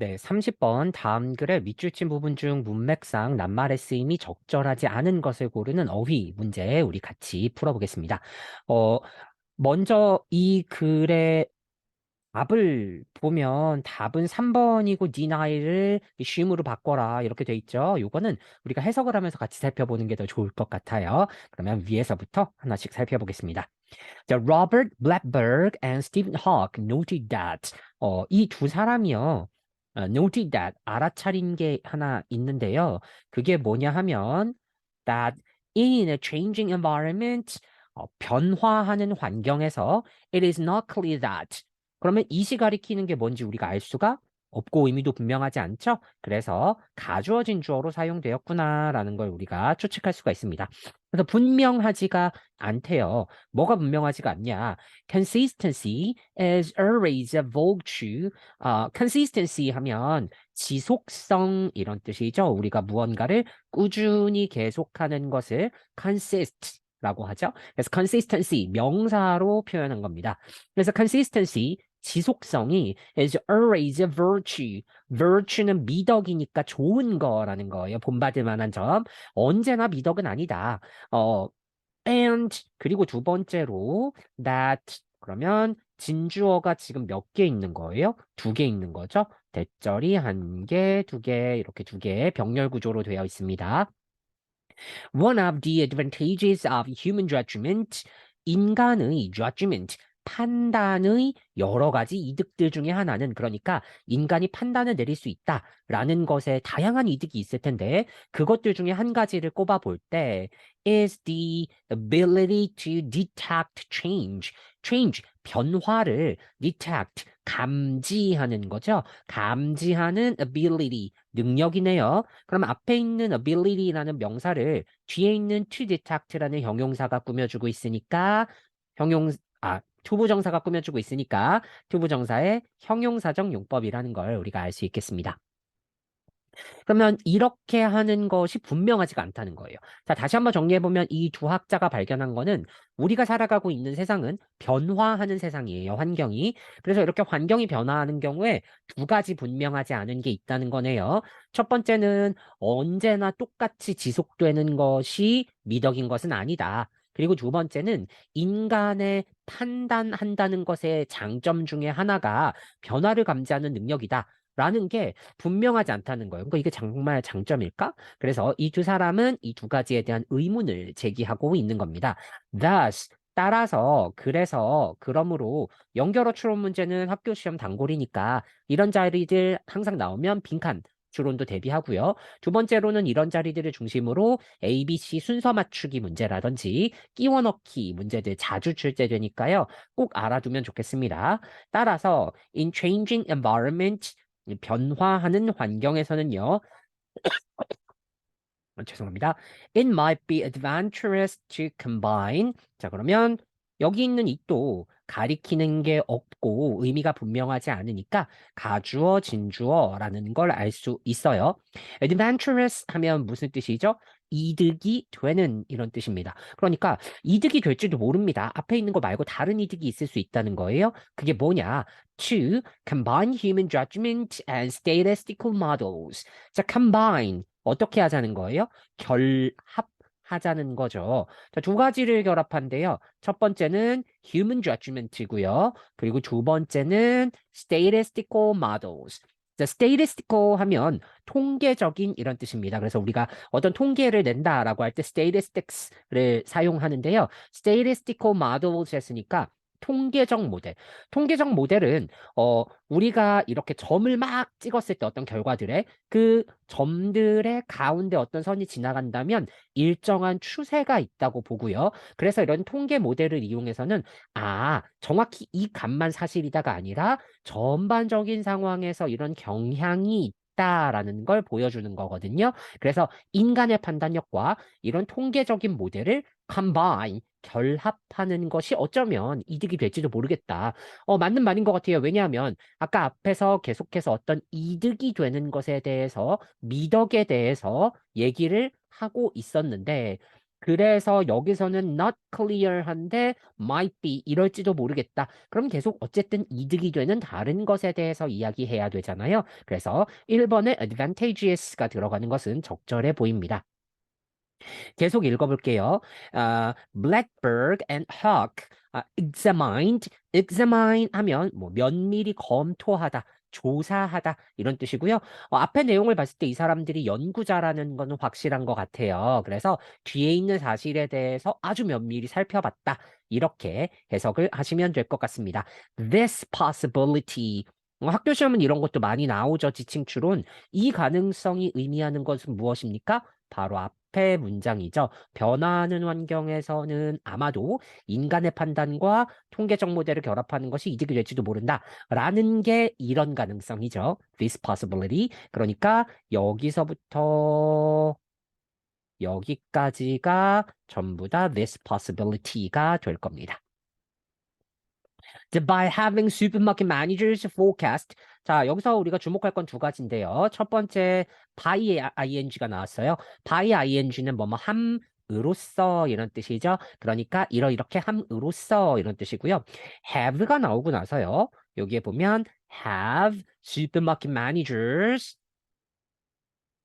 네, 30번 다음 글의 밑줄 친 부분 중 문맥상 낱말의 쓰임이 적절하지 않은 것을 고르는 어휘 문제 우리 같이 풀어보겠습니다. 어, 먼저 이 글의 답을 보면 답은 3번이고 deny를 assume으로 바꿔라 이렇게 돼 있죠. 요거는 우리가 해석을 하면서 같이 살펴보는 게 더 좋을 것 같아요. 그러면 위에서부터 하나씩 살펴보겠습니다. 자, Robert Blackburn and Stephen Hawking noted that 이 두 사람이요. noted that 알아차린 게 하나 있는데요. 그게 뭐냐 하면 that in a changing environment 변화하는 환경에서 it is not clear that 그러면 이시 가리키는 게 뭔지 우리가 알 수가 없고 의미도 분명하지 않죠? 그래서 가주어진 주어로 사용되었구나라는 걸 우리가 추측할 수가 있습니다. 그래서 분명하지가 않대요. 뭐가 분명하지가 않냐? Consistency is always a virtue. consistency 하면 지속성 이런 뜻이죠. 우리가 무언가를 꾸준히 계속하는 것을 consist 라고 하죠. 그래서 consistency 명사로 표현한 겁니다. 그래서 consistency 지속성이 is always a virtue. virtue는 미덕이니까 좋은 거라는 거예요. 본받을 만한 점. 언제나 미덕은 아니다. 어, and 그리고 두 번째로 that 그러면 진주어가 지금 몇 개 있는 거예요? 두 개 있는 거죠. 대절이 한 개, 두 개, 이렇게 두 개 병렬 구조로 되어 있습니다. One of the advantages of human judgment, 인간의 judgment, 판단의 여러 가지 이득들 중에 하나는 그러니까 인간이 판단을 내릴 수 있다라는 것에 다양한 이득이 있을 텐데 그것들 중에 한 가지를 꼽아 볼 때 is the ability to detect change. change, 변화를 detect, 감지하는 거죠. 감지하는 ability, 능력이네요. 그럼 앞에 있는 ability라는 명사를 뒤에 있는 to detect라는 형용사가 꾸며주고 있으니까 투부정사가 꾸며주고 있으니까 투부정사의 형용사적 용법이라는 걸 우리가 알 수 있겠습니다. 그러면 이렇게 하는 것이 분명하지가 않다는 거예요. 자, 다시 한번 정리해보면 이 두 학자가 발견한 거는 우리가 살아가고 있는 세상은 변화하는 세상이에요, 환경이. 그래서 이렇게 환경이 변화하는 경우에 두 가지 분명하지 않은 게 있다는 거네요. 첫 번째는 언제나 똑같이 지속되는 것이 미덕인 것은 아니다. 그리고 두 번째는 인간의 판단한다는 것의 장점 중에 하나가 변화를 감지하는 능력이다. 라는 게 분명하지 않다는 거예요. 그러니까 이게 정말 장점일까? 그래서 이 두 사람은 이 두 가지에 대한 의문을 제기하고 있는 겁니다. Thus, 따라서, 그래서, 그러므로 연결어 추론 문제는 학교 시험 단골이니까 이런 자리들 항상 나오면 빈칸 추론도 대비하고요. 두 번째로는 이런 자리들을 중심으로 A, B, C 순서 맞추기 문제라든지 끼워 넣기 문제들 자주 출제되니까요. 꼭 알아두면 좋겠습니다. 따라서 in changing environment 변화하는 환경에서는요. 죄송합니다. It might be adventurous to combine. 자, 그러면 여기 있는 it도 가리키는 게 없고 의미가 분명하지 않으니까 가주어, 진주어라는 걸 알 수 있어요. adventurous 하면 무슨 뜻이죠? 이득이 되는 이런 뜻입니다. 그러니까 이득이 될지도 모릅니다. 앞에 있는 거 말고 다른 이득이 있을 수 있다는 거예요. 그게 뭐냐? To combine human judgment and statistical models. 자, combine 어떻게 하자는 거예요? 결합하자는 거죠. 자, 두 가지를 결합한데요. 첫 번째는 human judgment이고요. 그리고 두 번째는 statistical models. 자, statistical 하면 통계적인 이런 뜻입니다. 그래서 우리가 어떤 통계를 낸다라고 할 때 statistics를 사용하는데요. statistical models 했으니까 통계적 모델. 통계적 모델은 우리가 이렇게 점을 막 찍었을 때 어떤 결과들에 그 점들의 가운데 어떤 선이 지나간다면 일정한 추세가 있다고 보고요. 그래서 이런 통계 모델을 이용해서는 정확히 이 값만 사실이다가 아니라 전반적인 상황에서 이런 경향이 있다라는 걸 보여주는 거거든요. 그래서 인간의 판단력과 이런 통계적인 모델을 combine, 결합하는 것이 어쩌면 이득이 될지도 모르겠다. 맞는 말인 것 같아요. 왜냐하면 아까 앞에서 계속해서 어떤 이득이 되는 것에 대해서 미덕에 대해서 얘기를 하고 있었는데 그래서 여기서는 not clear한데 might be 이럴지도 모르겠다. 그럼 계속 어쨌든 이득이 되는 다른 것에 대해서 이야기해야 되잖아요. 그래서 1번에 advantageous가 들어가는 것은 적절해 보입니다. 계속 읽어볼게요. Blackbird and Hawk examine 하면 뭐 면밀히 검토하다, 조사하다 이런 뜻이고요. 앞에 내용을 봤을 때 이 사람들이 연구자라는 거는 확실한 것 같아요. 그래서 뒤에 있는 사실에 대해서 아주 면밀히 살펴봤다. 이렇게 해석을 하시면 될 것 같습니다. This possibility 학교 시험은 이런 것도 많이 나오죠. 지칭 추론. 이 가능성이 의미하는 것은 무엇입니까? 바로 앞에 문장이죠. 변화하는 환경에서는 아마도 인간의 판단과 통계적 모델을 결합하는 것이 이득이 될지도 모른다. 라는 게 이런 가능성이죠. This possibility. 그러니까 여기서부터 여기까지가 전부 다 this possibility가 될 겁니다. By having supermarket managers forecast. 자, 여기서 우리가 주목할 건 두 가지인데요. 첫 번째, by ing가 나왔어요. by ing는 뭐뭐 함으로써 이런 뜻이죠. 그러니까 이렇게 함으로써 이런 뜻이고요. have가 나오고 나서요. 여기에 보면 have supermarket managers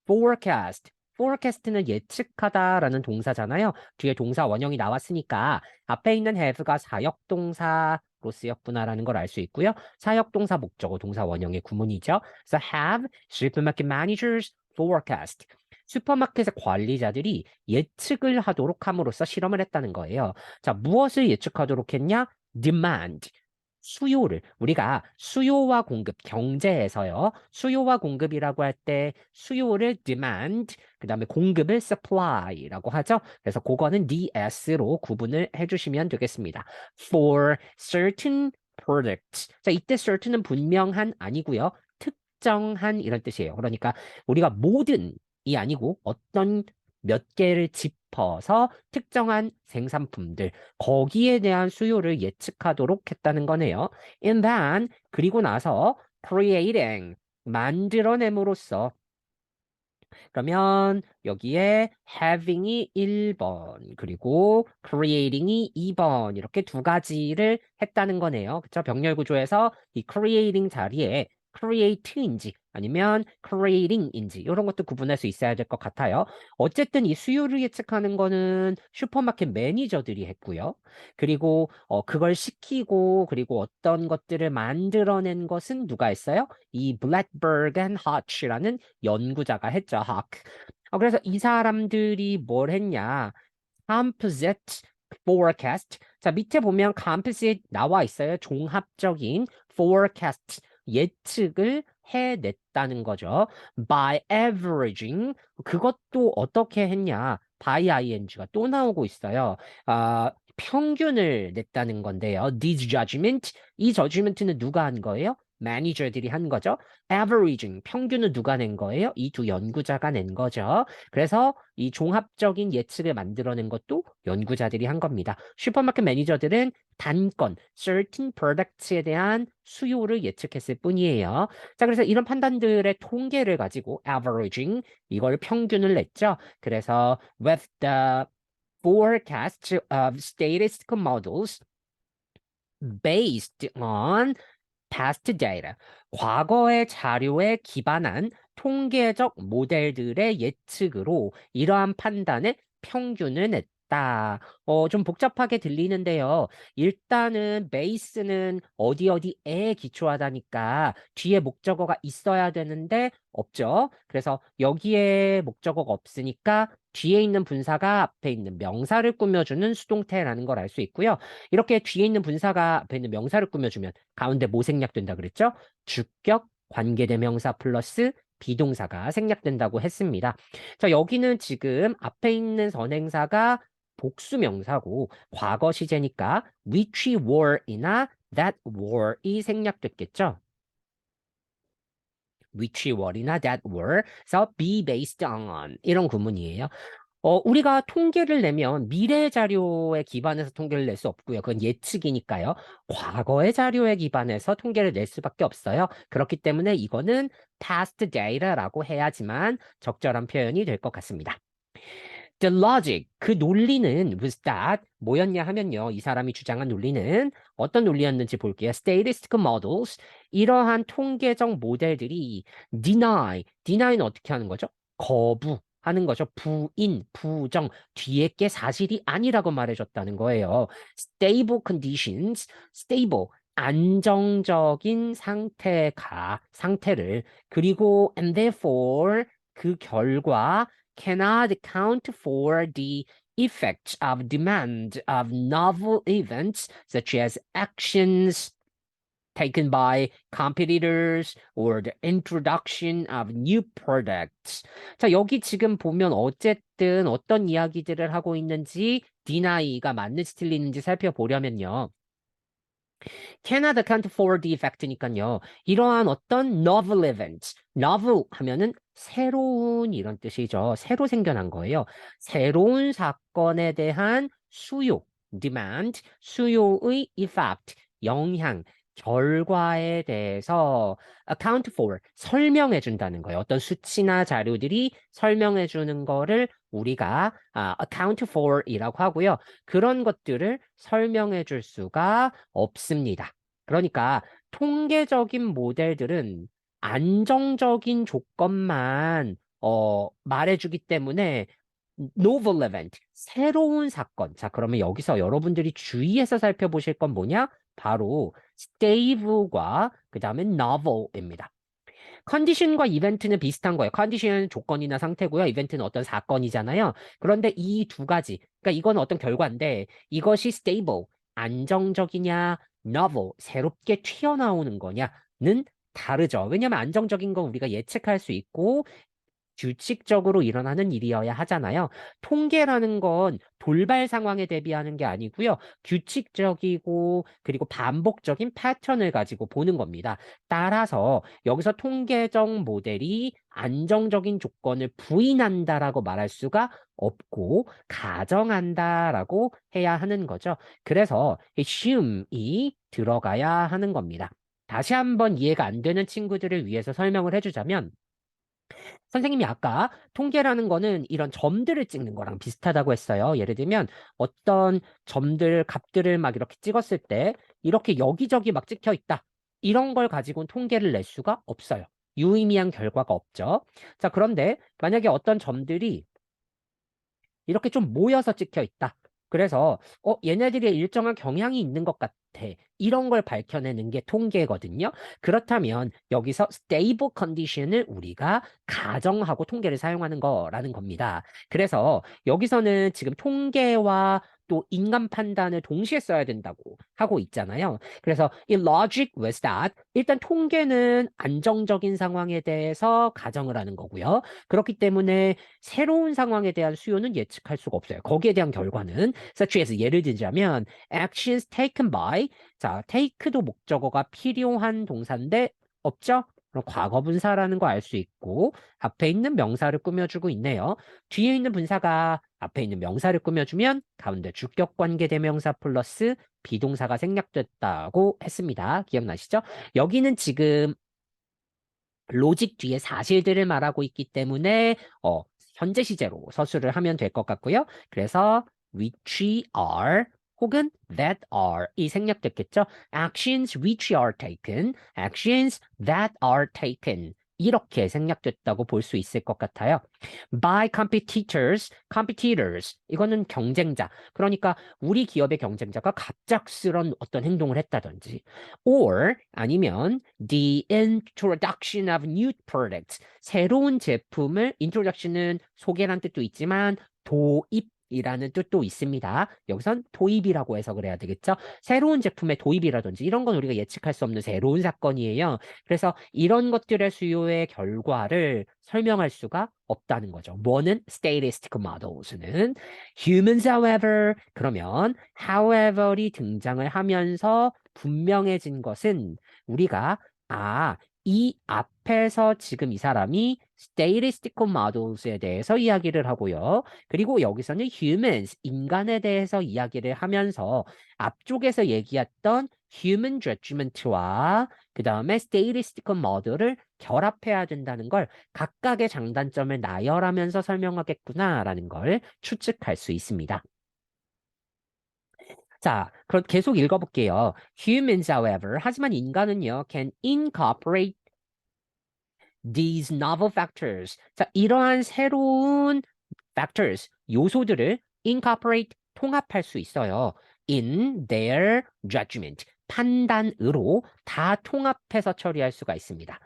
forecast. forecast는 예측하다라는 동사잖아요. 뒤에 동사 원형이 나왔으니까 앞에 있는 have가 사역동사로 쓰였구나라는 걸 알 수 있고요. 사역동사 목적어 동사 원형의 구문이죠. 그래서 have supermarket managers forecast. 슈퍼마켓의 관리자들이 예측을 하도록 함으로써 실험을 했다는 거예요. 자, 무엇을 예측하도록 했냐? demand. 수요를 우리가 수요와 공급 경제에서요. 수요와 공급이라고 할 때 수요를 demand 그다음에 공급을 supply라고 하죠. 그래서 그거는 DS로 구분을 해주시면 되겠습니다. For certain products. 자, 이때 certain은 분명한 아니고요. 특정한 이런 뜻이에요. 그러니까 우리가 모든이 아니고 어떤 몇 개를 짚어서 특정한 생산품들 거기에 대한 수요를 예측하도록 했다는 거네요. And then 그리고 나서 creating 만들어냄으로써 그러면 여기에 having이 1번 그리고 creating이 2번 이렇게 두 가지를 했다는 거네요. 그쵸? 병렬 구조에서 이 creating 자리에 create인지 아니면 creating인지 이런 것도 구분할 수 있어야 될 것 같아요. 어쨌든 이 수요를 예측하는 거는 슈퍼마켓 매니저들이 했고요. 그리고 그걸 시키고 그리고 어떤 것들을 만들어낸 것은 누가 했어요? 이 블랙버그 앤 하치라는 연구자가 했죠. 하크. 그래서 이 사람들이 뭘 했냐? composite forecast. 자, 밑에 보면 composite 나와 있어요. 종합적인 forecast. 예측을 해냈다는 거죠. by averaging. 그것도 어떻게 했냐? by ing가 또 나오고 있어요. 평균을 냈다는 건데요. This judgment. 이 judgment는 누가 한 거예요? 매니저들이 한 거죠. averaging, 평균은 누가 낸 거예요? 이 두 연구자가 낸 거죠. 그래서 이 종합적인 예측을 만들어낸 것도 연구자들이 한 겁니다. 슈퍼마켓 매니저들은 단건, certain products에 대한 수요를 예측했을 뿐이에요. 자, 그래서 이런 판단들의 통계를 가지고 averaging, 이걸 평균을 냈죠. 그래서 with the forecast of statistical models based on past data, 과거의 자료에 기반한 통계적 모델들의 예측으로 이러한 판단의 평균을 냈다. 좀 복잡하게 들리는데요. 일단은 베이스는 어디 어디에 기초하다니까 뒤에 목적어가 있어야 되는데 없죠. 그래서 여기에 목적어가 없으니까 뒤에 있는 분사가 앞에 있는 명사를 꾸며주는 수동태라는 걸 알 수 있고요. 이렇게 뒤에 있는 분사가 앞에 있는 명사를 꾸며주면 가운데 뭐 생략된다 그랬죠? 주격, 관계대명사 플러스 비동사가 생략된다고 했습니다. 자, 여기는 지금 앞에 있는 선행사가 복수명사고 과거 시제니까 which were이나 that were이 생략됐겠죠? which were이나 that were. 그래서 be based on 이런 구문이에요. 우리가 통계를 내면 미래 자료에 기반해서 통계를 낼 수 없고요. 그건 예측이니까요. 과거의 자료에 기반해서 통계를 낼 수밖에 없어요. 그렇기 때문에 이거는 past data라고 해야지만 적절한 표현이 될 것 같습니다. The logic, 그 논리는 was that 뭐였냐 하면요. 이 사람이 주장한 논리는 어떤 논리였는지 볼게요. Statistical models, 이러한 통계적 모델들이 deny는 어떻게 하는 거죠? 거부하는 거죠. 부인, 부정, 뒤에 게 사실이 아니라고 말해줬다는 거예요. Stable conditions, stable, 안정적인 상태를, 그리고 and therefore, 그 결과 cannot account for the effects of demand of novel events such as actions taken by competitors or the introduction of new products. 자, 여기 지금 보면 어쨌든 어떤 이야기들을 하고 있는지 deny가 맞는지 틀리는지 살펴보려면요. cannot account for the effect니까요. 이러한 어떤 novel events, novel 하면은 새로운 이런 뜻이죠. 새로 생겨난 거예요. 새로운 사건에 대한 수요, demand, 수요의 effect, 영향, 결과에 대해서 account for, 설명해 준다는 거예요. 어떤 수치나 자료들이 설명해 주는 거를 우리가 account for 이라고 하고요. 그런 것들을 설명해 줄 수가 없습니다. 그러니까 통계적인 모델들은 안정적인 조건만 말해주기 때문에 novel event, 새로운 사건. 자, 그러면 여기서 여러분들이 주의해서 살펴보실 건 뭐냐? 바로 stable과 그 다음에 novel입니다. 컨디션과 이벤트는 비슷한 거예요. 컨디션은 조건이나 상태고요. 이벤트는 어떤 사건이잖아요. 그런데 이 두 가지, 그러니까 이건 어떤 결과인데 이것이 stable, 안정적이냐, novel, 새롭게 튀어나오는 거냐는 다르죠. 왜냐하면 안정적인 건 우리가 예측할 수 있고 규칙적으로 일어나는 일이어야 하잖아요. 통계라는 건 돌발 상황에 대비하는 게 아니고요. 규칙적이고 그리고 반복적인 패턴을 가지고 보는 겁니다. 따라서 여기서 통계적 모델이 안정적인 조건을 부인한다라고 말할 수가 없고 가정한다라고 해야 하는 거죠. 그래서 assume이 들어가야 하는 겁니다. 다시 한번 이해가 안 되는 친구들을 위해서 설명을 해주자면 선생님이 아까 통계라는 거는 이런 점들을 찍는 거랑 비슷하다고 했어요. 예를 들면 어떤 점들, 값들을 막 이렇게 찍었을 때 이렇게 여기저기 막 찍혀 있다. 이런 걸 가지고는 통계를 낼 수가 없어요. 유의미한 결과가 없죠. 자, 그런데 만약에 어떤 점들이 이렇게 좀 모여서 찍혀 있다. 그래서 얘네들이 일정한 경향이 있는 것 같아. 이런 걸 밝혀내는 게 통계거든요. 그렇다면 여기서 stable condition을 우리가 가정하고 통계를 사용하는 거라는 겁니다. 그래서 여기서는 지금 통계와 또 인간 판단을 동시에 써야 된다고 하고 있잖아요. 그래서 이 logic was that 일단 통계는 안정적인 상황에 대해서 가정을 하는 거고요. 그렇기 때문에 새로운 상황에 대한 수요는 예측할 수가 없어요. 거기에 대한 결과는 such as 예를 들자면 actions taken by 자, take도 목적어가 필요한 동사인데 없죠? 그럼 과거 분사라는 거 알 수 있고 앞에 있는 명사를 꾸며주고 있네요. 뒤에 있는 분사가 앞에 있는 명사를 꾸며주면 가운데 주격 관계 대명사 플러스 비동사가 생략됐다고 했습니다. 기억나시죠? 여기는 지금 로직 뒤에 사실들을 말하고 있기 때문에 현재 시제로 서술을 하면 될 것 같고요. 그래서 which are 혹은 that are 이 생략됐겠죠. actions which are taken, actions that are taken 이렇게 생략됐다고 볼 수 있을 것 같아요. by competitors 이거는 경쟁자. 그러니까 우리 기업의 경쟁자가 갑작스런 어떤 행동을 했다든지 or 아니면 the introduction of new products 새로운 제품을 introduction은 소개란 뜻도 있지만 도입이라는 뜻도 있습니다. 여기선 도입이라고 해석을 해야 되겠죠. 새로운 제품의 도입이라든지 이런 건 우리가 예측할 수 없는 새로운 사건이에요. 그래서 이런 것들의 수요의 결과를 설명할 수가 없다는 거죠. 뭐는 statistical models는 humans however 그러면 however이 등장을 하면서 분명해진 것은 우리가 이 앞에서 지금 이 사람이 statistical models에 대해서 이야기를 하고요. 그리고 여기서는 humans, 인간에 대해서 이야기를 하면서 앞쪽에서 얘기했던 human judgment와 그 다음에 statistical model을 결합해야 된다는 걸 각각의 장단점을 나열하면서 설명하겠구나라는 걸 추측할 수 있습니다. 자, 그럼 계속 읽어볼게요. Humans, however, 하지만 인간은요, can incorporate these novel factors. 자, 이러한 새로운 factors, 요소들을 incorporate, 통합할 수 있어요. in their judgment, 판단으로 다 통합해서 처리할 수가 있습니다.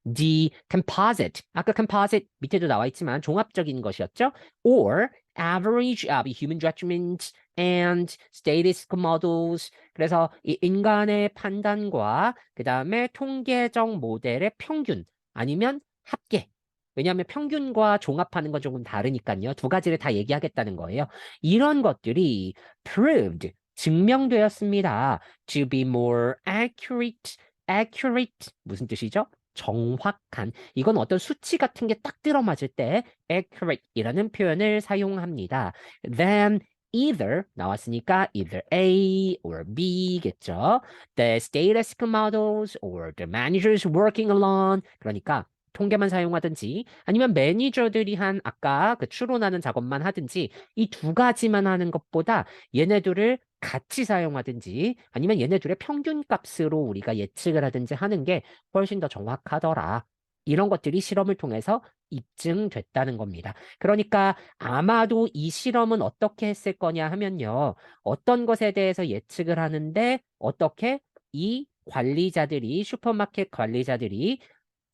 The composite, 아까 composite 밑에도 나와 있지만 종합적인 것이었죠. Or average of human judgment and statistical models. 그래서 이 인간의 판단과 그 다음에 통계적 모델의 평균 아니면 합계. 왜냐하면 평균과 종합하는 건 조금 다르니까요. 두 가지를 다 얘기하겠다는 거예요. 이런 것들이 proved, 증명되었습니다. To be more accurate, accurate 무슨 뜻이죠? 정확한. 이건 어떤 수치 같은 게 딱 들어맞을 때 accurate이라는 표현을 사용합니다. Then either 나왔으니까 either A or B겠죠. The statistical models or the managers working alone. 그러니까 통계만 사용하든지 아니면 매니저들이 한 아까 그 추론하는 작업만 하든지 이 두 가지만 하는 것보다 얘네들을 같이 사용하든지 아니면 얘네들의 평균 값으로 우리가 예측을 하든지 하는 게 훨씬 더 정확하더라. 이런 것들이 실험을 통해서 입증됐다는 겁니다. 그러니까 아마도 이 실험은 어떻게 했을 거냐 하면요. 어떤 것에 대해서 예측을 하는데 어떻게 이 관리자들이 슈퍼마켓 관리자들이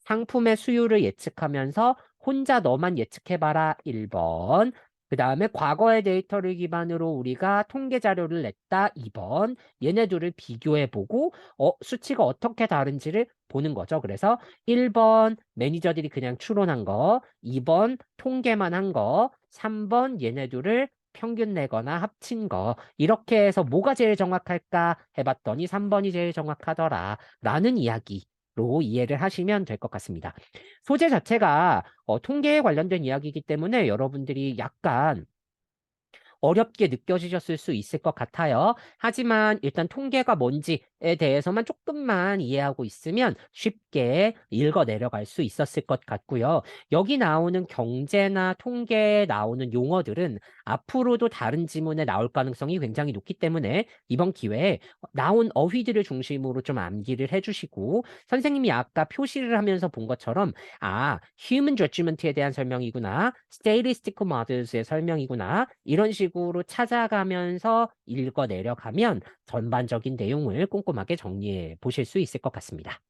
상품의 수요를 예측하면서 혼자 너만 예측해봐라 1번. 그 다음에 과거의 데이터를 기반으로 우리가 통계 자료를 냈다 2번. 얘네들을 비교해보고 수치가 어떻게 다른지를 보는 거죠. 그래서 1번 매니저들이 그냥 추론한 거, 2번 통계만 한 거, 3번 얘네들을 평균 내거나 합친 거. 이렇게 해서 뭐가 제일 정확할까 해봤더니 3번이 제일 정확하더라 라는 이야기. 로 이해를 하시면 될 것 같습니다. 소재 자체가 통계에 관련된 이야기이기 때문에 여러분들이 약간 어렵게 느껴지셨을 수 있을 것 같아요. 하지만 일단 통계가 뭔지에 대해서만 조금만 이해하고 있으면 쉽게 읽어 내려갈 수 있었을 것 같고요. 여기 나오는 경제나 통계에 나오는 용어들은 앞으로도 다른 지문에 나올 가능성이 굉장히 높기 때문에 이번 기회에 나온 어휘들을 중심으로 좀 암기를 해주시고 선생님이 아까 표시를 하면서 본 것처럼 human judgment에 대한 설명이구나, statistical models의 설명이구나 이런 식으로 찾아가면서 읽어 내려가면 전반적인 내용을 꼼꼼하게 정리해 보실 수 있을 것 같습니다.